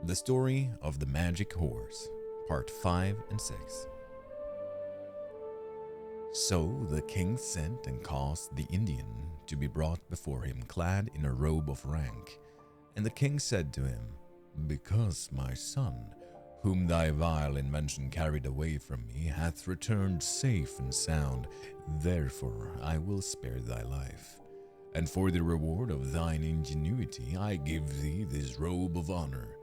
The Story of the Magic Horse, Part 5 and 6. So the king sent and caused the Indian to be brought before him clad in a robe of rank. And the king said to him, "Because my son, whom thy vile invention carried away from me, hath returned safe and sound, therefore I will spare thy life. And for the reward of thine ingenuity I give thee this robe of honor.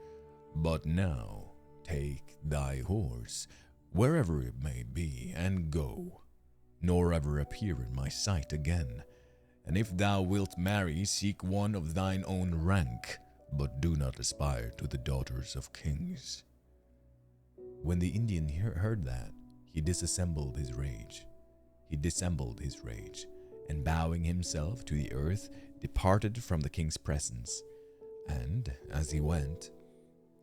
But now take thy horse, wherever it may be, and go, nor ever appear in my sight again. And if thou wilt marry, seek one of thine own rank, but do not aspire to the daughters of kings." When the Indian heard that, he dissembled his rage, and bowing himself to the earth, departed from the king's presence. And as he went,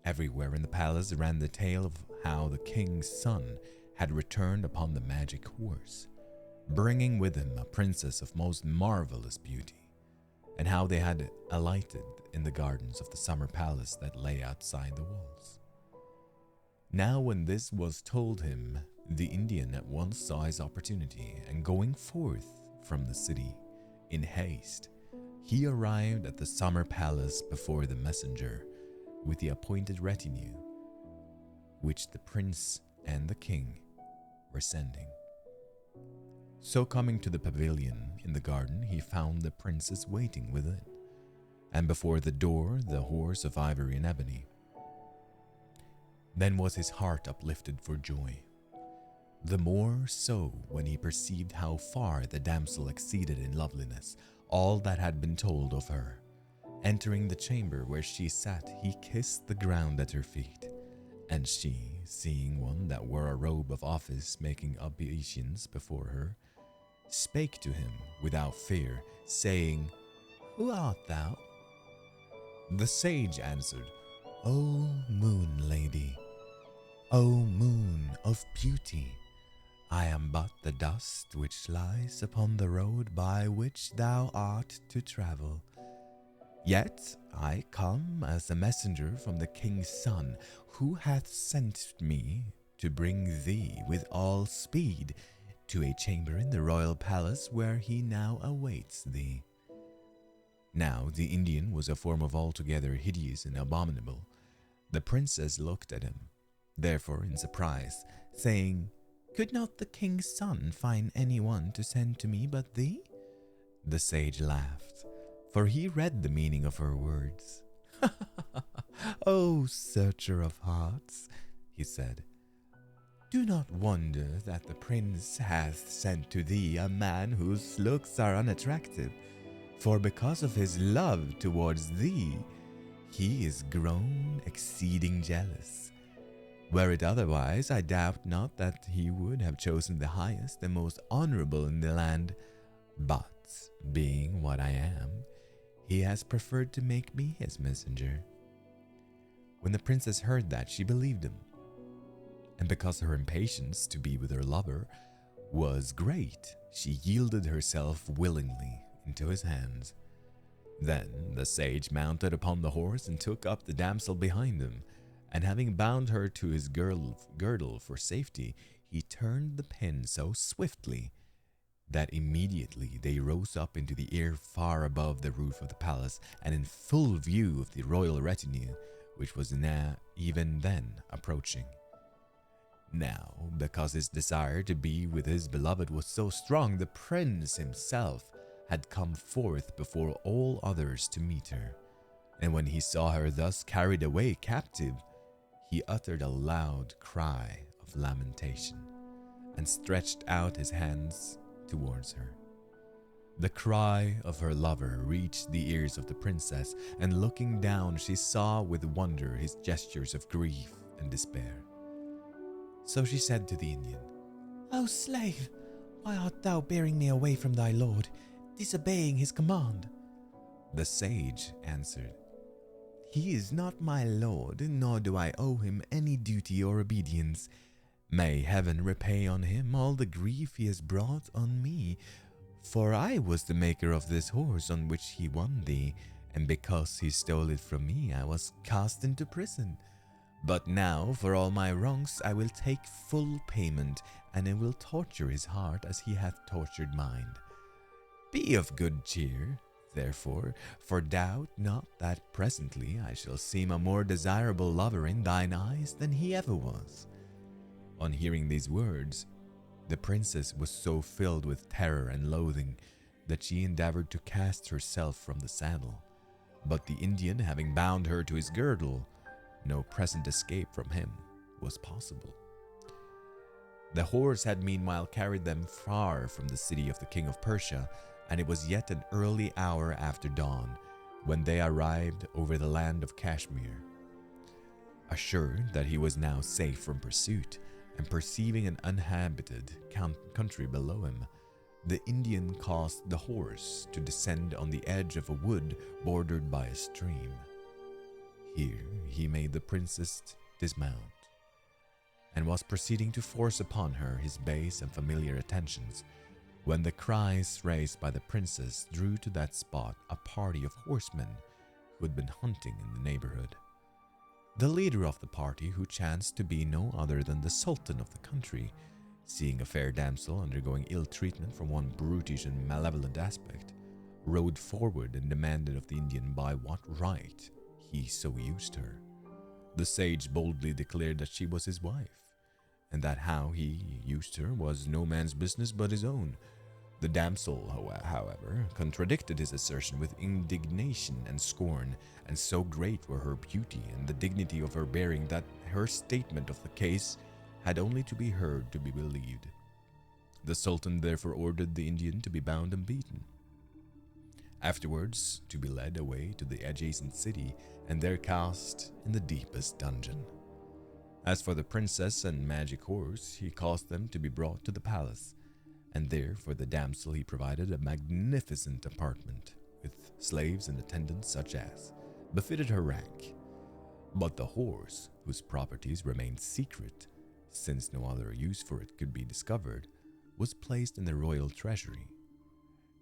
everywhere in the palace ran the tale of how the king's son had returned upon the magic horse, bringing with him a princess of most marvelous beauty, and how they had alighted in the gardens of the summer palace that lay outside the walls. Now when this was told him, the Indian at once saw his opportunity, and going forth from the city in haste, he arrived at the summer palace before the messenger with the appointed retinue, which the prince and the king were sending. So coming to the pavilion in the garden, he found the princess waiting within, and before the door the horse of ivory and ebony. Then was his heart uplifted for joy, the more so when he perceived how far the damsel exceeded in loveliness all that had been told of her. Entering the chamber where she sat, he kissed the ground at her feet, and she, seeing one that wore a robe of office making obeisance before her, spake to him without fear, saying, "Who art thou?" The sage answered, "O moon lady, O moon of beauty, I am but the dust which lies upon the road by which thou art to travel. Yet I come as a messenger from the king's son, who hath sent me to bring thee with all speed to a chamber in the royal palace where he now awaits thee." Now the Indian was a form of altogether hideous and abominable. The princess looked at him, therefore, in surprise, saying, "Could not the king's son find anyone to send to me but thee?" The sage laughed, for he read the meaning of her words. "O searcher of hearts," he said, "do not wonder that the prince hath sent to thee a man whose looks are unattractive, for because of his love towards thee, he is grown exceeding jealous. Were it otherwise, I doubt not that he would have chosen the highest and most honorable in the land, but being what I am, he has preferred to make me his messenger." When the princess heard that, she believed him, and because her impatience to be with her lover was great, she yielded herself willingly into his hands. Then the sage mounted upon the horse and took up the damsel behind him, and having bound her to his girdle for safety, he turned the pin so swiftly that immediately they rose up into the air far above the roof of the palace and in full view of the royal retinue, which was now even then approaching. Now, because his desire to be with his beloved was so strong, the prince himself had come forth before all others to meet her. And when he saw her thus carried away captive, he uttered a loud cry of lamentation and stretched out his hands towards her. The cry of her lover reached the ears of the princess, and looking down, she saw with wonder his gestures of grief and despair. So she said to the Indian, "O slave, why art thou bearing me away from thy lord, disobeying his command?" The sage answered, "He is not my lord, nor do I owe him any duty or obedience. May heaven repay on him all the grief he has brought on me, for I was the maker of this horse on which he won thee, and because he stole it from me, I was cast into prison. But now, for all my wrongs, I will take full payment, and I will torture his heart as he hath tortured mine. Be of good cheer, therefore, for doubt not that presently I shall seem a more desirable lover in thine eyes than he ever was." On hearing these words, the princess was so filled with terror and loathing that she endeavored to cast herself from the saddle. But the Indian, having bound her to his girdle, no present escape from him was possible. The horse had meanwhile carried them far from the city of the king of Persia, and it was yet an early hour after dawn when they arrived over the land of Kashmir. Assured that he was now safe from pursuit, and perceiving an uninhabited country below him, the Indian caused the horse to descend on the edge of a wood bordered by a stream. Here he made the princess dismount, and was proceeding to force upon her his base and familiar attentions, when the cries raised by the princess drew to that spot a party of horsemen who had been hunting in the neighborhood. The leader of the party, who chanced to be no other than the sultan of the country, seeing a fair damsel undergoing ill treatment from one brutish and malevolent aspect, rode forward and demanded of the Indian by what right he so used her. The sage boldly declared that she was his wife, and that how he used her was no man's business but his own. The damsel, however, contradicted his assertion with indignation and scorn, and so great were her beauty and the dignity of her bearing that her statement of the case had only to be heard to be believed. The Sultan therefore ordered the Indian to be bound and beaten, afterwards to be led away to the adjacent city and there cast in the deepest dungeon. As for the princess and magic horse, he caused them to be brought to the palace, and there for the damsel he provided a magnificent apartment with slaves and attendants such as befitted her rank. But the horse, whose properties remained secret, since no other use for it could be discovered, was placed in the royal treasury.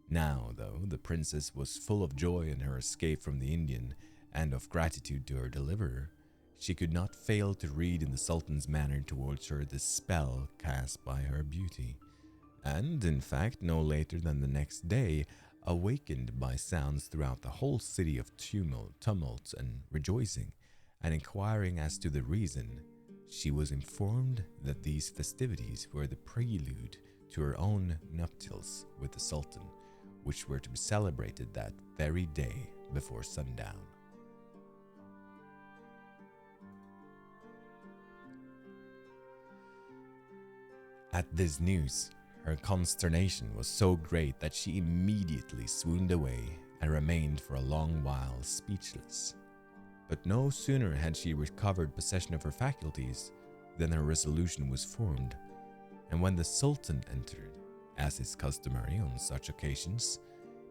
Now, though, the princess was full of joy in her escape from the Indian and of gratitude to her deliverer, she could not fail to read in the Sultan's manner towards her the spell cast by her beauty, and, in fact, no later than the next day, awakened by sounds throughout the whole city of tumult and rejoicing, and inquiring as to the reason, she was informed that these festivities were the prelude to her own nuptials with the Sultan, which were to be celebrated that very day before sundown. At this news, her consternation was so great that she immediately swooned away and remained for a long while speechless. But no sooner had she recovered possession of her faculties than her resolution was formed, and when the Sultan entered, as is customary on such occasions,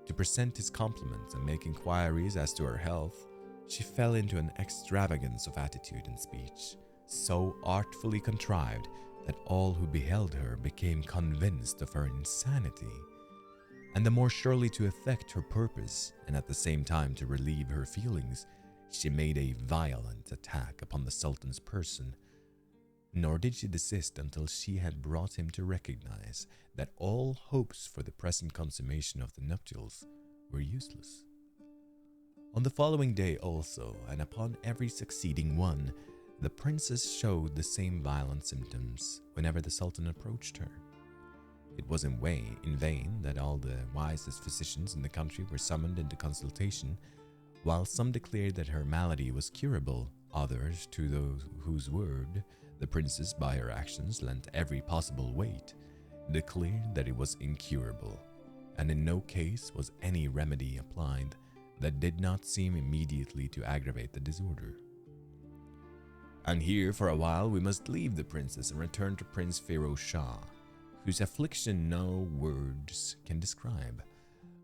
to present his compliments and make inquiries as to her health, she fell into an extravagance of attitude and speech, so artfully contrived that all who beheld her became convinced of her insanity. And the more surely to effect her purpose, and at the same time to relieve her feelings, she made a violent attack upon the Sultan's person. Nor did she desist until she had brought him to recognize that all hopes for the present consummation of the nuptials were useless. On the following day also, and upon every succeeding one, the princess showed the same violent symptoms whenever the Sultan approached her. It was in vain that all the wisest physicians in the country were summoned into consultation. While some declared that her malady was curable, others, to those whose word the princess by her actions lent every possible weight, declared that it was incurable, and in no case was any remedy applied that did not seem immediately to aggravate the disorder. And here for a while we must leave the princess and return to Prince Firoz Shah, whose affliction no words can describe.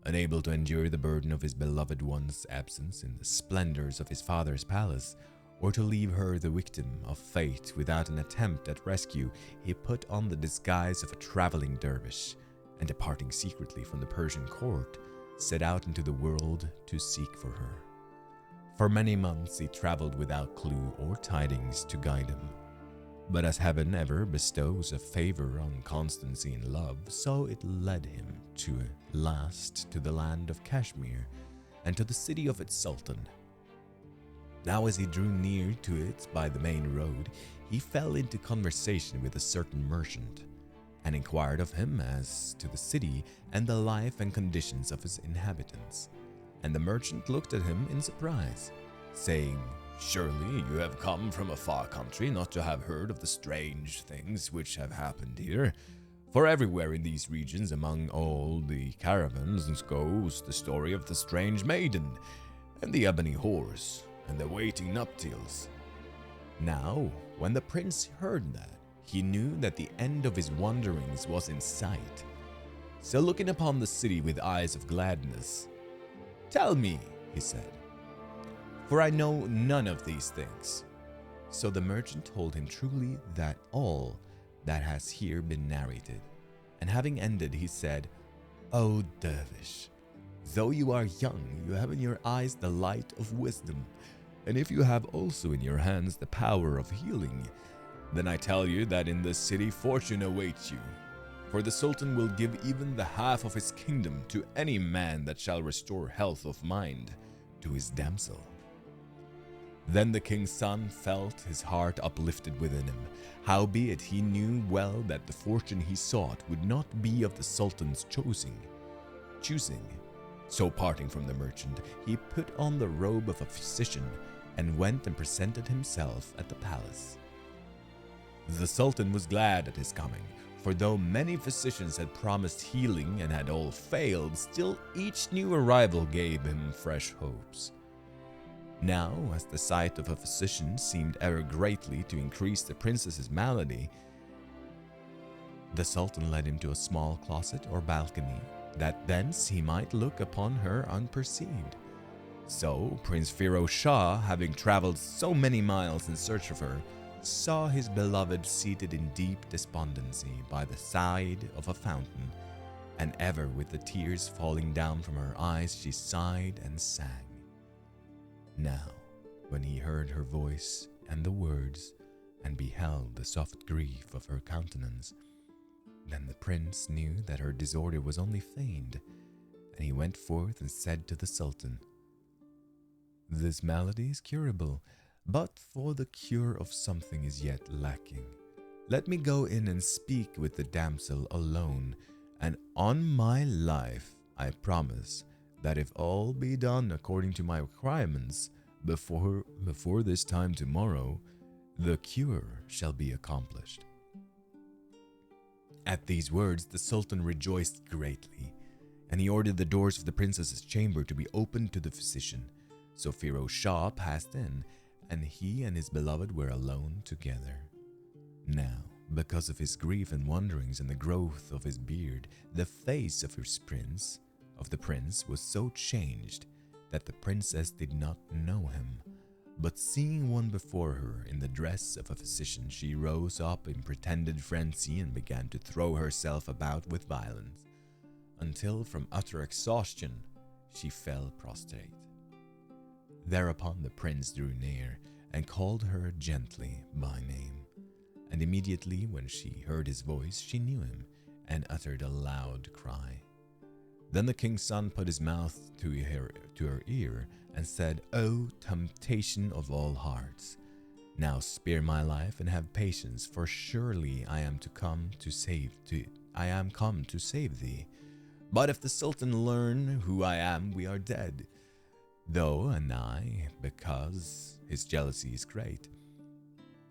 Unable to endure the burden of his beloved one's absence in the splendors of his father's palace, or to leave her the victim of fate without an attempt at rescue, he put on the disguise of a traveling dervish, and departing secretly from the Persian court, set out into the world to seek for her. For many months he traveled without clue or tidings to guide him. But as heaven ever bestows a favor on constancy in love, so it led him to last to the land of Kashmir and to the city of its sultan. Now as he drew near to it by the main road, he fell into conversation with a certain merchant, and inquired of him as to the city and the life and conditions of its inhabitants. And the merchant looked at him in surprise, saying, "Surely you have come from a far country not to have heard of the strange things which have happened here. For everywhere in these regions among all the caravans goes the story of the strange maiden, and the ebony horse, and the waiting nuptials." Now, when the prince heard that, he knew that the end of his wanderings was in sight. So looking upon the city with eyes of gladness, "Tell me," he said, "for I know none of these things." So the merchant told him truly that all that has here been narrated. And having ended, he said, "O dervish, though you are young, you have in your eyes the light of wisdom, and if you have also in your hands the power of healing, then I tell you that in this city fortune awaits you. For the Sultan will give even the half of his kingdom to any man that shall restore health of mind to his damsel." Then the king's son felt his heart uplifted within him, howbeit he knew well that the fortune he sought would not be of the Sultan's choosing. So parting from the merchant, he put on the robe of a physician and went and presented himself at the palace. The Sultan was glad at his coming, for though many physicians had promised healing and had all failed, still each new arrival gave him fresh hopes. Now, as the sight of a physician seemed ever greatly to increase the princess's malady, the Sultan led him to a small closet or balcony, that thence he might look upon her unperceived. So Prince Firoz Shah, having traveled so many miles in search of her, saw his beloved seated in deep despondency by the side of a fountain, and ever with the tears falling down from her eyes she sighed and sang. Now, when he heard her voice and the words, and beheld the soft grief of her countenance, then the prince knew that her disorder was only feigned, and he went forth and said to the Sultan, "This malady is curable, but for the cure of something is yet lacking. Let me go in and speak with the damsel alone, and on my life I promise that if all be done according to my requirements, before this time tomorrow, the cure shall be accomplished." At these words the Sultan rejoiced greatly, and he ordered the doors of the princess's chamber to be opened to the physician. So Firoz Shah passed in, and he and his beloved were alone together. Now, because of his grief and wanderings and the growth of his beard, the face of the prince was so changed that the princess did not know him. But seeing one before her in the dress of a physician, she rose up in pretended frenzy and began to throw herself about with violence, until from utter exhaustion she fell prostrate. Thereupon the prince drew near and called her gently by name, and immediately when she heard his voice she knew him and uttered a loud cry. Then the king's son put his mouth to her ear and said, "O temptation of all hearts, now spare my life and have patience, for surely I am come to save thee. But if the Sultan learn who I am, we are dead, though and I, because his jealousy is great."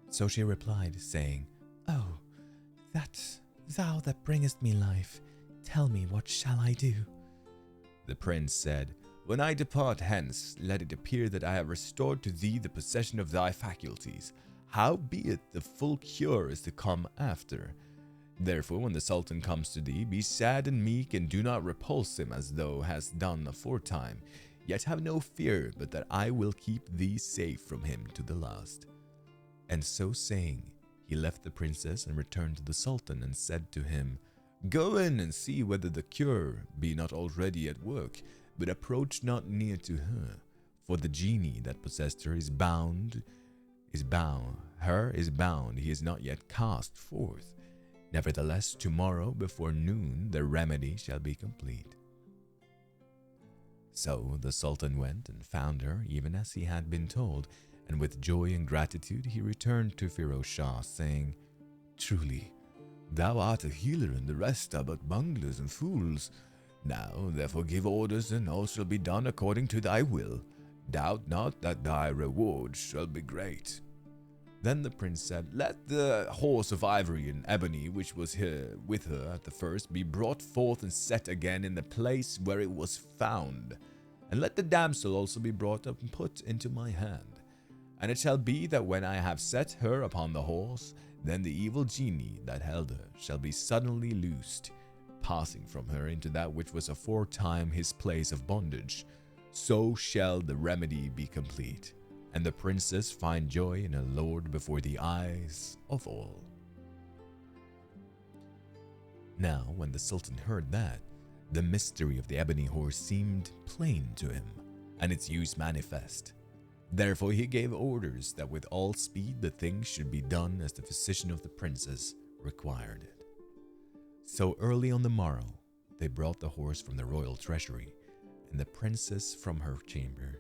So she replied, saying, "Oh, that thou that bringest me life, tell me, what shall I do?" The prince said, "When I depart hence, let it appear that I have restored to thee the possession of thy faculties. Howbeit the full cure is to come after. Therefore, when the Sultan comes to thee, be sad and meek, and do not repulse him as thou hast done aforetime. Yet have no fear, but that I will keep thee safe from him to the last." And so saying, he left the princess and returned to the Sultan and said to him, "Go in and see whether the cure be not already at work, but approach not near to her, For the genie that possessed her is bound, he is not yet cast forth. Nevertheless, tomorrow before noon the remedy shall be complete. So the Sultan went and found her even as he had been told, and with joy and gratitude he returned to Firoz Shah, saying, "Truly, thou art a healer and the rest are but bunglers and fools. Now therefore give orders and all shall be done according to thy will. Doubt not that thy reward shall be great." Then the prince said, "Let the horse of ivory and ebony which was here with her at the first be brought forth and set again in the place where it was found. And let the damsel also be brought up and put into my hand. And it shall be that when I have set her upon the horse, then the evil genie that held her shall be suddenly loosed, passing from her into that which was aforetime his place of bondage. So shall the remedy be complete, and the princess find joy in her lord before the eyes of all." Now, when the Sultan heard that, the mystery of the ebony horse seemed plain to him, and its use manifest. Therefore he gave orders that with all speed the thing should be done as the physician of the princess required it. So early on the morrow they brought the horse from the royal treasury, and the princess from her chamber,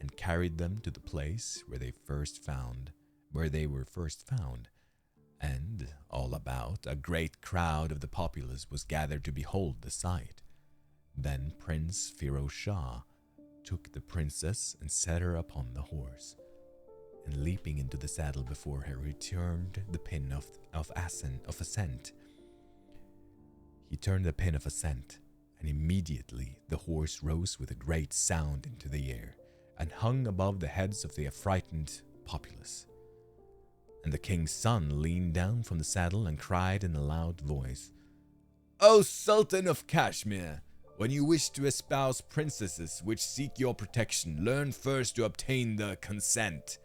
and carried them to the place where they were first found, and all about a great crowd of the populace was gathered to behold the sight. Then Prince Firoz Shah took the princess and set her upon the horse, and leaping into the saddle before her, he turned the pin of ascent. He turned the pin of ascent, and immediately the horse rose with a great sound into the air, and hung above the heads of the affrighted populace. And the king's son leaned down from the saddle and cried in a loud voice, "O Sultan of Kashmir, when you wish to espouse princesses which seek your protection, learn first to obtain their consent."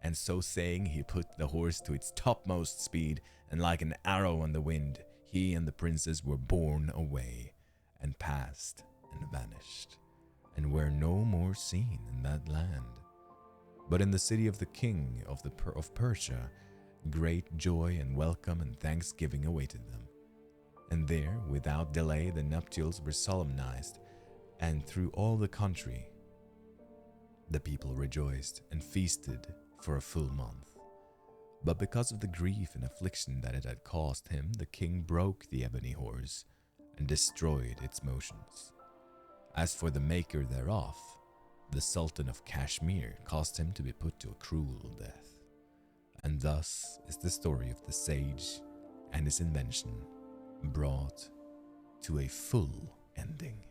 And so saying, he put the horse to its topmost speed, and like an arrow on the wind, he and the princess were borne away, and passed and vanished, and were no more seen in that land. But in the city of the king of Persia, great joy and welcome and thanksgiving awaited them. And there, without delay, the nuptials were solemnized, and through all the country the people rejoiced and feasted for a full month. But because of the grief and affliction that it had caused him, the king broke the ebony horse and destroyed its motions. As for the maker thereof, the Sultan of Kashmir caused him to be put to a cruel death. And thus is the story of the sage and his invention brought to a full ending.